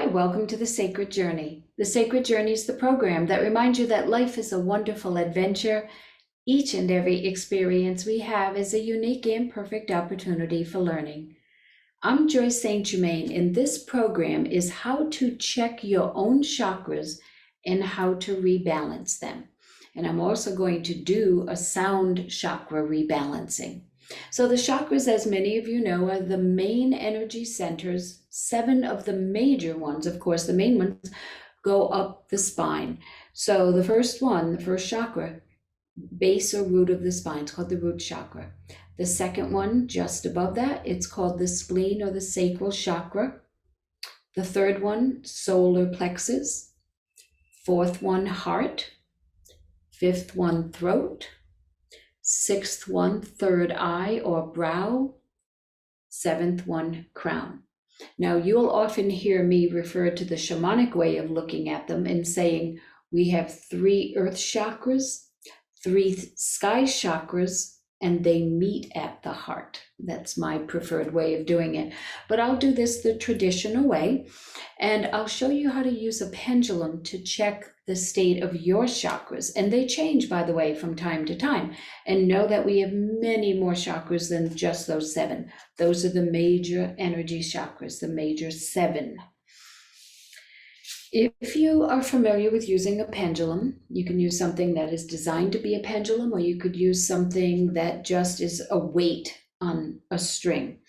welcome to The Sacred Journey. The Sacred Journey is the program that reminds you that life is a wonderful adventure. Each and every experience we have is a unique and perfect opportunity for learning. I'm Joyce St. Germain, and this program is how to check your own chakras and how to rebalance them. And I'm also going to do a sound chakra rebalancing. So the chakras, as many of you know, are the main energy centers. 7 of the major ones, of course, the main ones, go up the spine. So the first one, the first chakra, base or root of the spine, it's called the root chakra. The second one, just above that, it's called the spleen or the sacral chakra. The third one, solar plexus. Fourth one, heart. Fifth one, throat. Sixth one, third eye or brow. Seventh one, crown. Now, you'll often hear me refer to the shamanic way of looking at them and saying we have 3 earth chakras, 3 sky chakras, and they meet at the heart. That's my preferred way of doing it. But I'll do this the traditional way, and I'll show you how to use a pendulum to check the state of your chakras. And they change, by the way, from time to time. And know that we have many more chakras than just those 7. Those are the major energy chakras, the major 7. If you are familiar with using a pendulum, you can use something that is designed to be a pendulum, or you could use something that just is a weight on a string.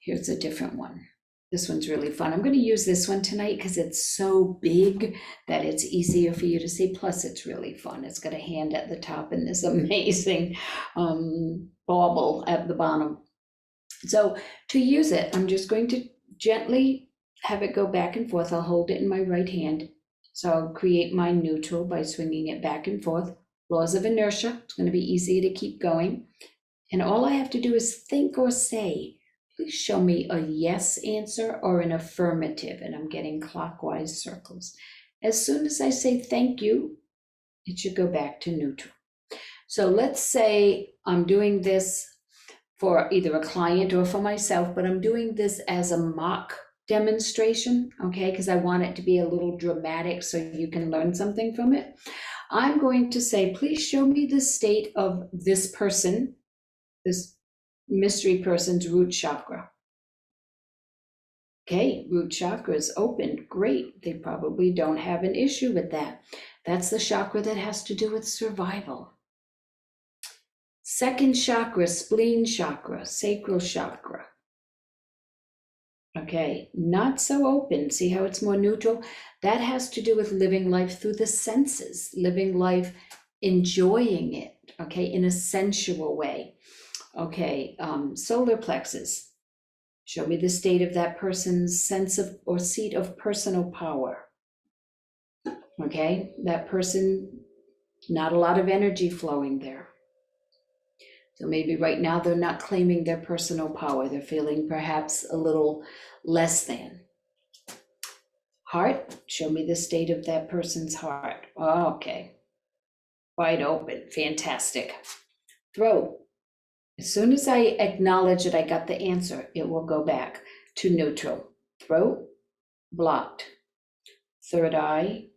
Here's a different one. This one's really fun. I'm going to use this one tonight because it's so big that it's easier for you to see. Plus, it's really fun. It's got a hand at the top and this amazing bauble at the bottom. So to use it, I'm just going to gently have it go back and forth. I'll hold it in my right hand. So I'll create my neutral by swinging it back and forth. Laws of inertia. It's going to be easy to keep going. And all I have to do is think or say, please show me a yes answer or an affirmative. And I'm getting clockwise circles. As soon as I say thank you, it should go back to neutral. So let's say I'm doing this for either a client or for myself, but I'm doing this as a mock demonstration, okay, because I want it to be a little dramatic so you can learn something from it. I'm going to say, please show me the state of this person, this mystery person's root chakra. Okay, root chakra is opened. Great. They probably don't have an issue with that. That's the chakra that has to do with survival. Second chakra, spleen chakra, sacral chakra. Okay, not so open. See how it's more neutral? That has to do with living life through the senses, living life, enjoying it, okay, in a sensual way. Okay, solar plexus. Show me the state of that person's sense of or seat of personal power. Okay, that person, not a lot of energy flowing there. So maybe right now they're not claiming their personal power. They're feeling perhaps a little less than. Heart, show me the state of that person's heart. Oh, okay, wide open, fantastic. Throat, as soon as I acknowledge that I got the answer, it will go back to neutral. Throat, blocked. Third eye,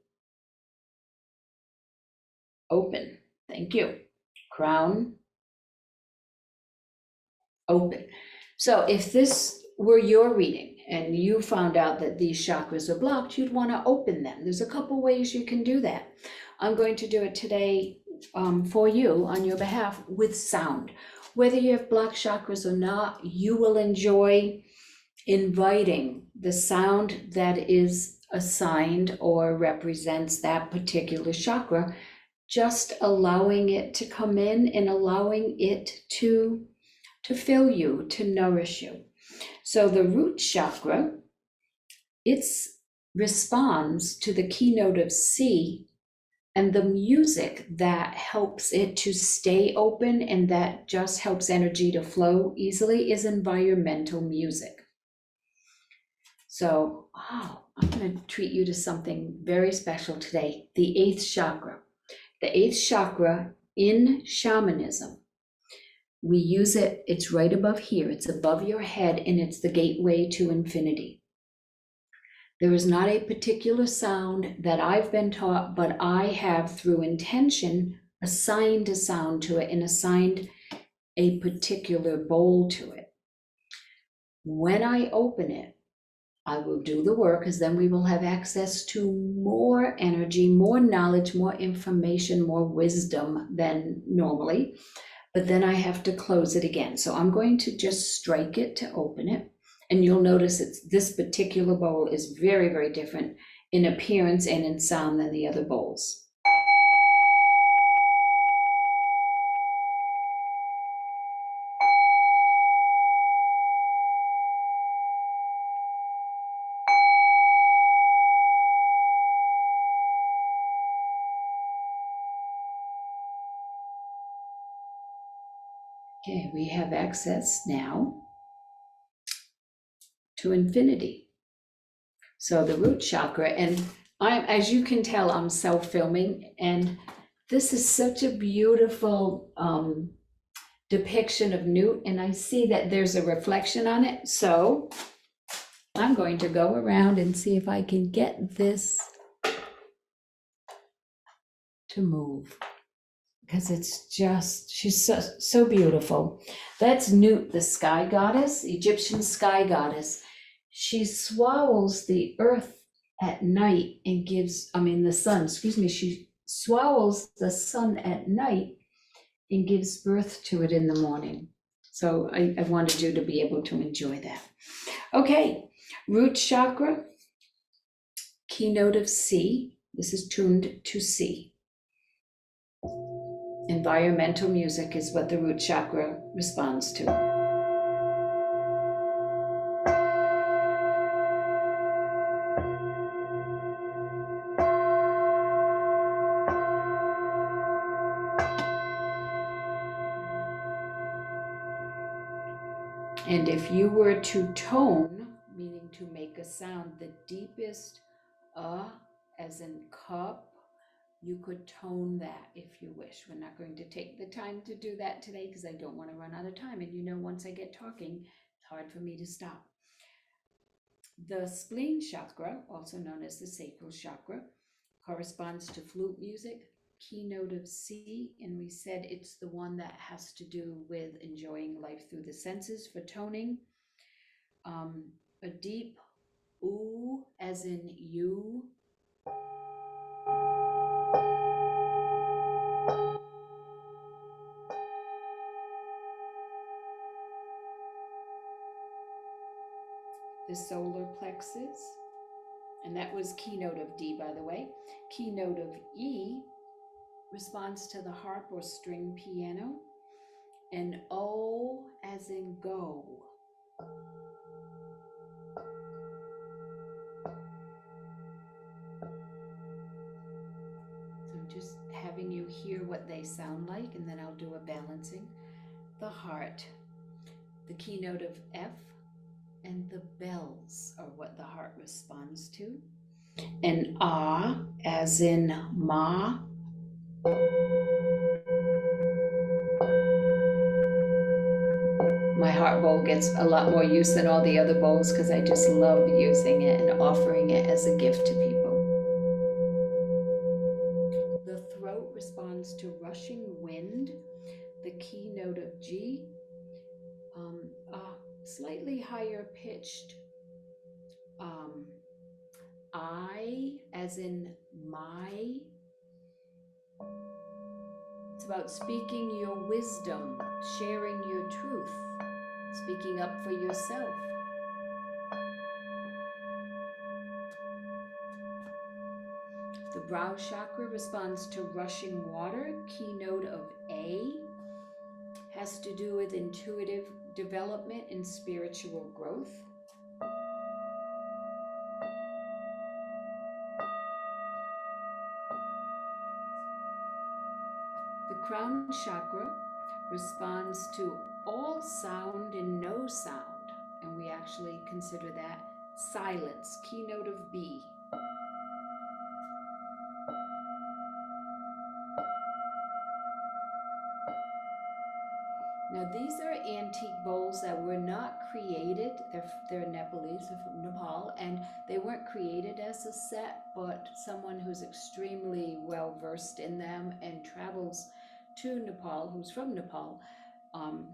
open. Thank you. Crown, open. So if this were your reading and you found out that these chakras are blocked, you'd want to open them. There's a couple ways you can do that. I'm going to do it today for you on your behalf with sound. Whether you have blocked chakras or not, you will enjoy inviting the sound that is assigned or represents that particular chakra, just allowing it to come in and allowing it to fill you, to nourish you. So the root chakra, it responds to the keynote of C, and the music that helps it to stay open and that just helps energy to flow easily is environmental music. So, I'm going to treat you to something very special today, the 8th chakra. The 8th chakra in shamanism, we use it, it's right above here, it's above your head, and it's the gateway to infinity. There is not a particular sound that I've been taught, but I have, through intention, assigned a sound to it and assigned a particular bowl to it. When I open it, I will do the work, because then we will have access to more energy, more knowledge, more information, more wisdom than normally. But then I have to close it again. So I'm going to just strike it to open it. And you'll notice this particular bowl is very, very different in appearance and in sound than the other bowls. Okay, we have access now to infinity. So the root chakra, and as you can tell, I'm self-filming, and this is such a beautiful depiction of Newt, and I see that there's a reflection on it. So I'm going to go around and see if I can get this to move, because it's just, she's so beautiful. That's Nut, the sky goddess, Egyptian sky goddess. She swallows the earth at night and gives, the sun, she swallows the sun at night and gives birth to it in the morning. So I wanted you to be able to enjoy that. Okay, root chakra, keynote of C. This is tuned to C. Environmental music is what the root chakra responds to. And if you were to tone, meaning to make a sound, the deepest as in cup, you could tone that if you wish. We're not going to take the time to do that today because I don't want to run out of time. And once I get talking, it's hard for me to stop. The spleen chakra, also known as the sacral chakra, corresponds to flute music, keynote of C, and we said it's the one that has to do with enjoying life through the senses for toning. A deep ooh, as in you. The solar plexus, and that was keynote of D, by the way. Keynote of E responds to the harp or string piano, and O as in go. So just having you hear what they sound like, and then I'll do a balancing. The heart, the keynote of F, and the bells are what the heart responds to. And Ah, as in Ma. My heart bowl gets a lot more use than all the other bowls because I just love using it and offering it as a gift to people. The throat responds to rushing wind, the keynote of G, slightly higher pitched I, as in my. It's about speaking your wisdom, sharing your truth, speaking up for yourself. The brow chakra responds to rushing water, keynote of A, has to do with intuitive development and spiritual growth. The crown chakra responds to all sound and no sound, and we actually consider that silence, keynote of B. Now these are antique bowls that were not created. They're Nepalese, they're from Nepal, and they weren't created as a set, but someone who's extremely well versed in them and travels to Nepal, who's from Nepal,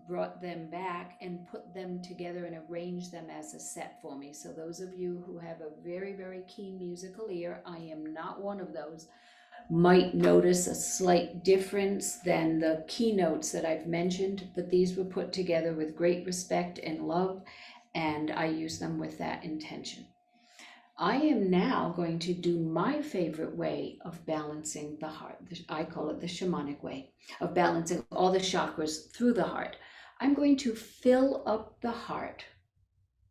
brought them back and put them together and arranged them as a set for me. So those of you who have a very, very keen musical ear, I am not one of those, might notice a slight difference than the keynotes that I've mentioned, but these were put together with great respect and love, and I use them with that intention. I am now going to do my favorite way of balancing the heart. I call it the shamanic way of balancing all the chakras through the heart. I'm going to fill up the heart.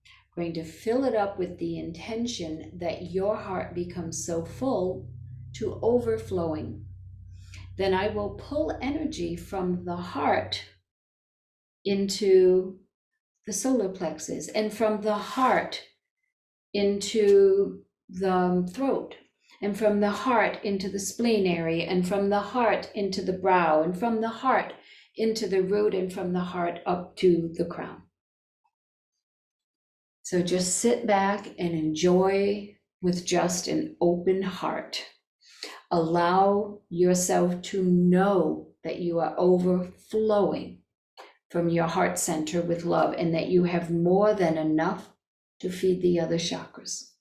I'm going to fill it up with the intention that your heart becomes so full to overflowing. Then I will pull energy from the heart into the solar plexus, and from the heart into the throat, and from the heart into the spleen area, and from the heart into the brow, and from the heart into the root, and from the heart up to the crown. So just sit back and enjoy with just an open heart. Allow yourself to know that you are overflowing from your heart center with love, and that you have more than enough to feed the other chakras.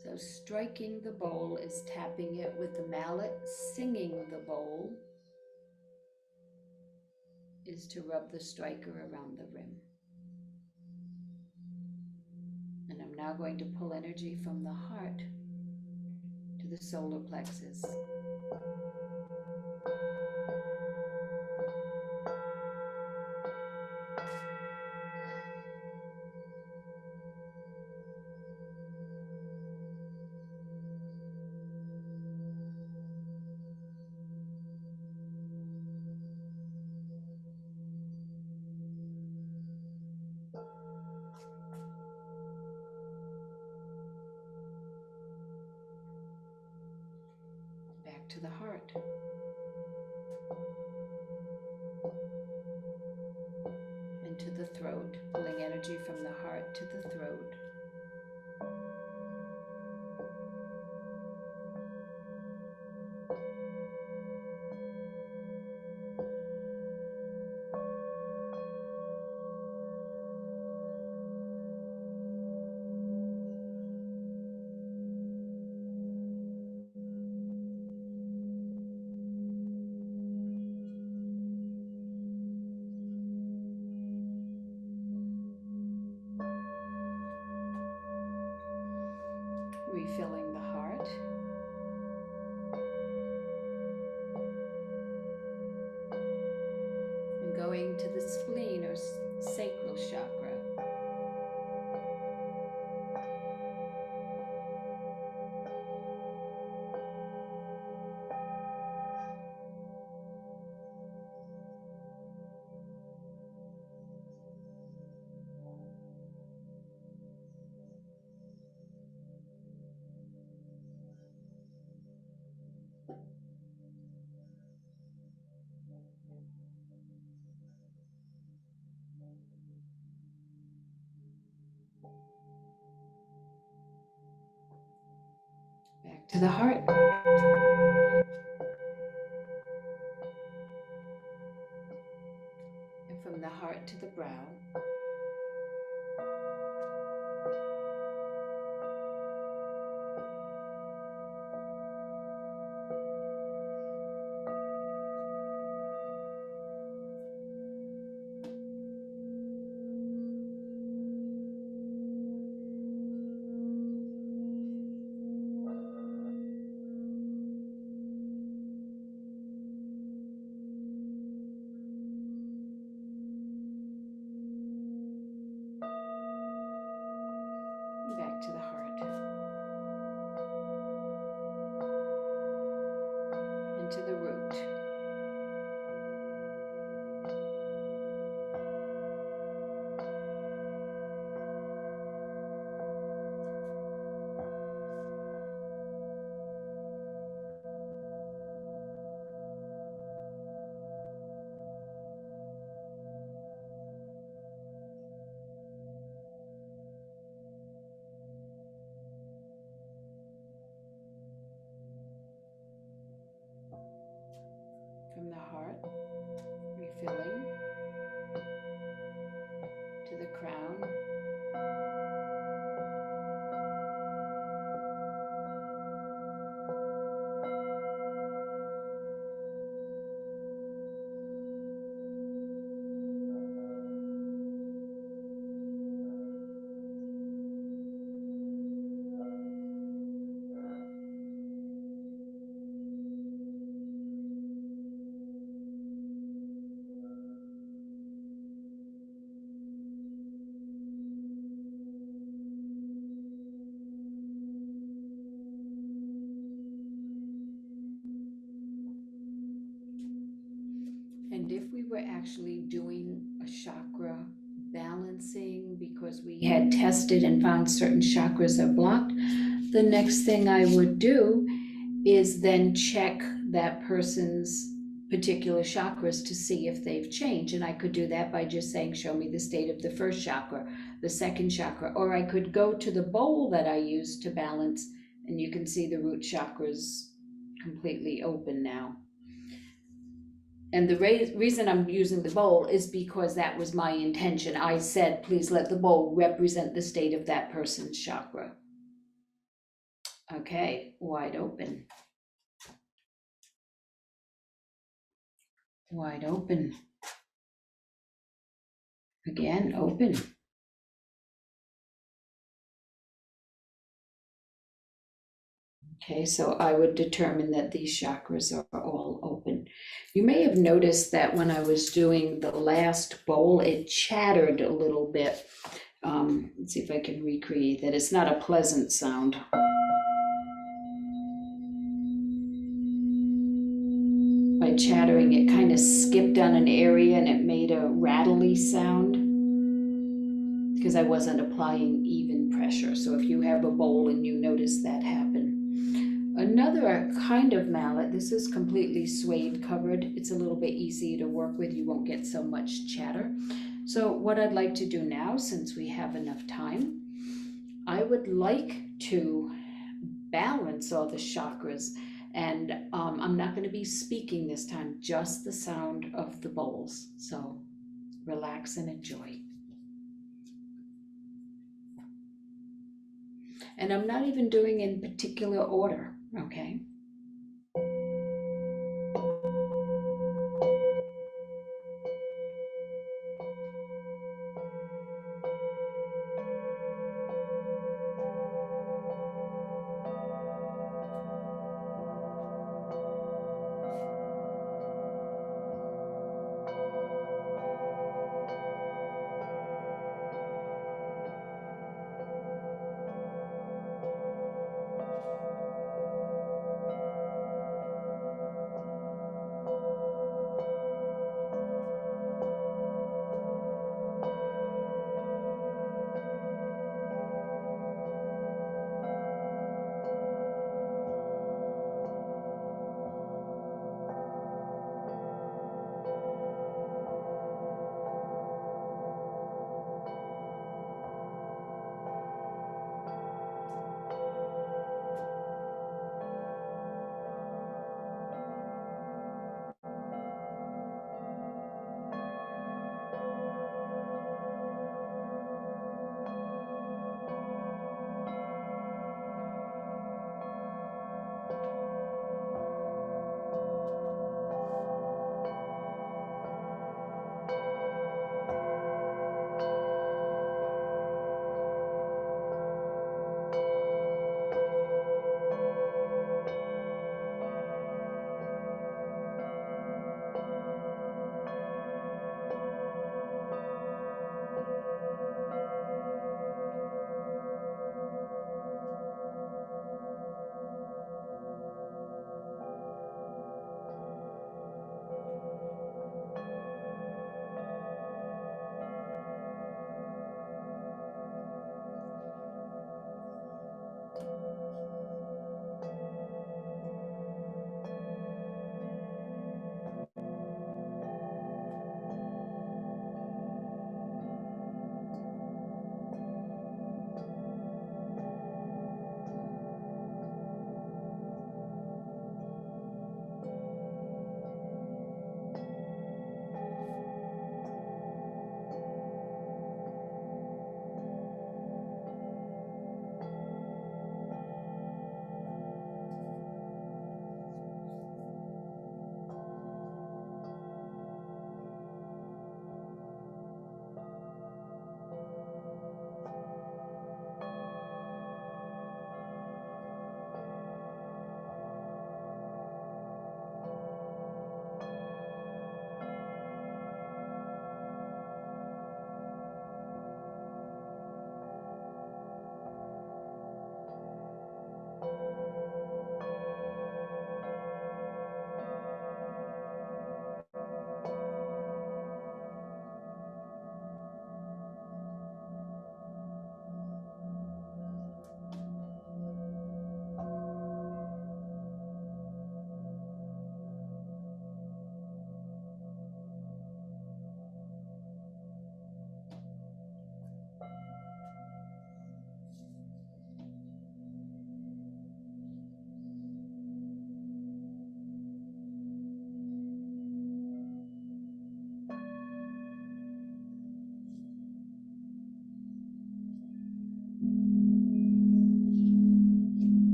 So striking the bowl is tapping it with the mallet. Singing the bowl is to rub the striker around the rim. And I'm now going to pull energy from the heart to the solar plexus. Back to the heart. And to the throat, pulling energy from the heart to the throat. Refilling the heart. And going to the spleen or sacral chakra. Back to the heart. And from the heart to the brow. from the heart, refilling to the crown. And if we were actually doing a chakra balancing because we had tested and found certain chakras are blocked, the next thing I would do is then check that person's particular chakras to see if they've changed. And I could do that by just saying, show me the state of the first chakra, the second chakra, or I could go to the bowl that I use to balance, and you can see the root chakras completely open now. And the reason I'm using the bowl is because that was my intention. I said, please let the bowl represent the state of that person's chakra. Okay, wide open. Wide open. Again, open. Okay, so I would determine that these chakras are all open. You may have noticed that when I was doing the last bowl, it chattered a little bit. Let's see if I can recreate that. It's not a pleasant sound. By chattering, it kind of skipped on an area and it made a rattly sound because I wasn't applying even pressure. So if you have a bowl and you notice that happen. Another kind of mallet, this is completely suede covered. It's a little bit easier to work with. You won't get so much chatter. So what I'd like to do now, since we have enough time, I would like to balance all the chakras. And I'm not going to be speaking this time, just the sound of the bowls. So relax and enjoy. And I'm not even doing in particular order, okay?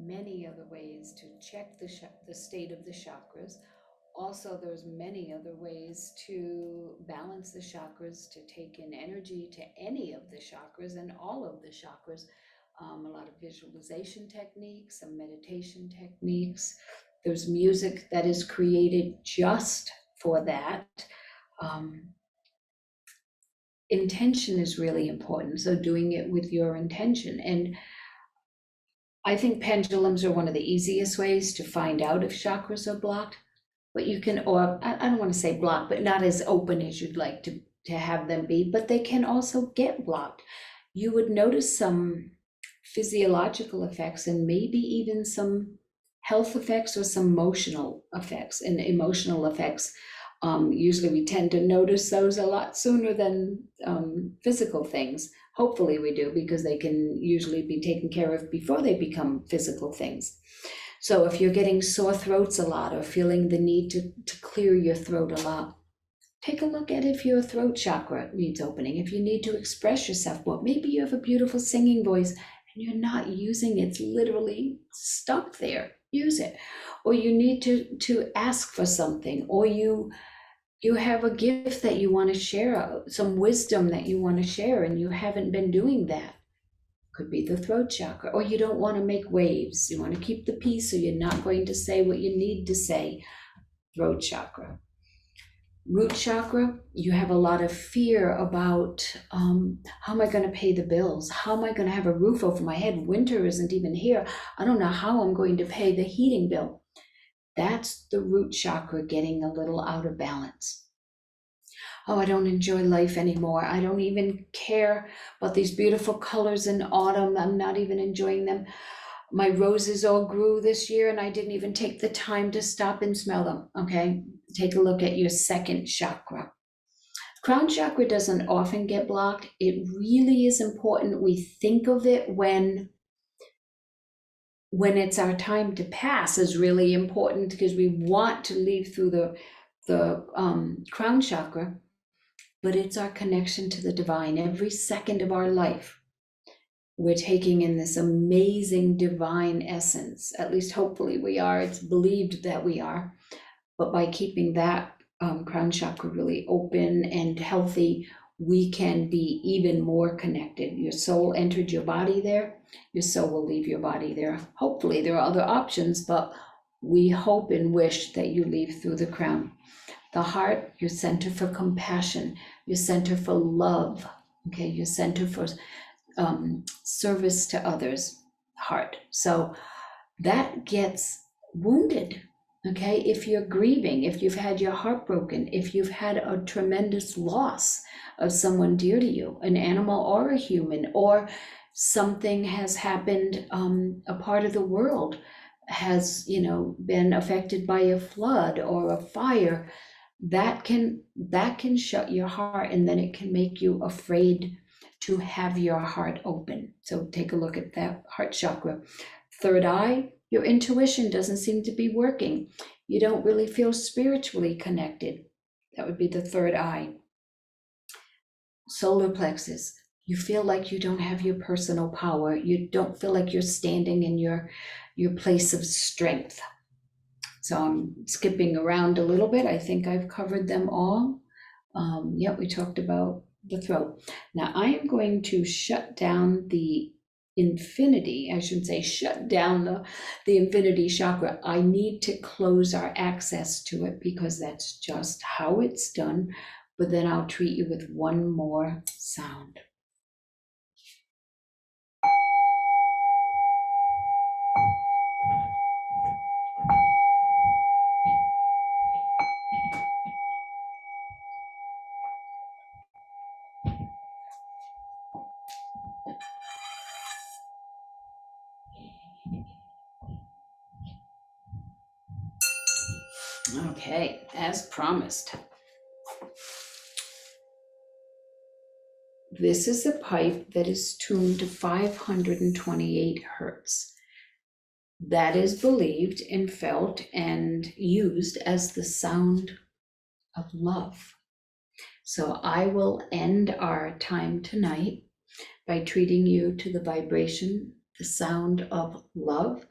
many other ways to check the state of the chakras. Also, there's many other ways to balance the chakras, to take in energy to any of the chakras and all of the chakras. A lot of visualization techniques, some meditation techniques. There's music that is created just for that. Intention is really important. So doing it with your intention. And I think pendulums are one of the easiest ways to find out if chakras are blocked. But you can, or I don't want to say blocked, but not as open as you'd like to have them be, but they can also get blocked. You would notice some physiological effects and maybe even some health effects or some emotional effects. And emotional effects, usually we tend to notice those a lot sooner than physical things. Hopefully we do, because they can usually be taken care of before they become physical things. So if you're getting sore throats a lot or feeling the need to clear your throat a lot, take a look at if your throat chakra needs opening. If you need to express yourself, well, maybe you have a beautiful singing voice and you're not using it. It's literally stuck there. Use it. Or you need to ask for something, or you have a gift that you want to share, some wisdom that you want to share, and you haven't been doing that. Could be the throat chakra. Or you don't want to make waves. You want to keep the peace, so you're not going to say what you need to say. Throat chakra. Root chakra, you have a lot of fear about how am I going to pay the bills? How am I going to have a roof over my head? Winter isn't even here. I don't know how I'm going to pay the heating bill. That's the root chakra getting a little out of balance. Oh, I don't enjoy life anymore. I don't even care about these beautiful colors in autumn. I'm not even enjoying them. My roses all grew this year and I didn't even take the time to stop and smell them. Okay, take a look at your second chakra. Crown chakra doesn't often get blocked. It really is important we think of it when it's our time to pass is really important, because we want to leave through the crown chakra. But it's our connection to the divine. Every second of our life, we're taking in this amazing divine essence. At least hopefully we are. It's believed that we are. But by keeping that crown chakra really open and healthy, we can be even more connected. Your soul entered your body there. Your soul will leave your body there. Hopefully there are other options, but we hope and wish that you leave through the crown. The heart, your center for compassion, your center for love, okay, your center for service to others, heart. So that gets wounded, okay? If you're grieving, if you've had your heart broken, if you've had a tremendous loss of someone dear to you, an animal or a human, or something has happened, a part of the world has, been affected by a flood or a fire, that can shut your heart, and then it can make you afraid to have your heart open. So take a look at that heart chakra. Third eye, your intuition doesn't seem to be working. You don't really feel spiritually connected. That would be the third eye. Solar plexus, you feel like you don't have your personal power. You don't feel like you're standing in your place of strength. So I'm skipping around a little bit. I think I've covered them all. Yeah, we talked about the throat. Now I am going to shut down the infinity. I shouldn't say shut down the infinity chakra. I need to close our access to it, because that's just how it's done. But then I'll treat you with one more sound. Okay, as promised. This is a pipe that is tuned to 528 hertz. That is believed and felt and used as the sound of love. So I will end our time tonight by treating you to the vibration, the sound of love.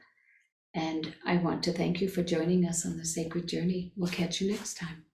And I want to thank you for joining us on the sacred journey. We'll catch you next time.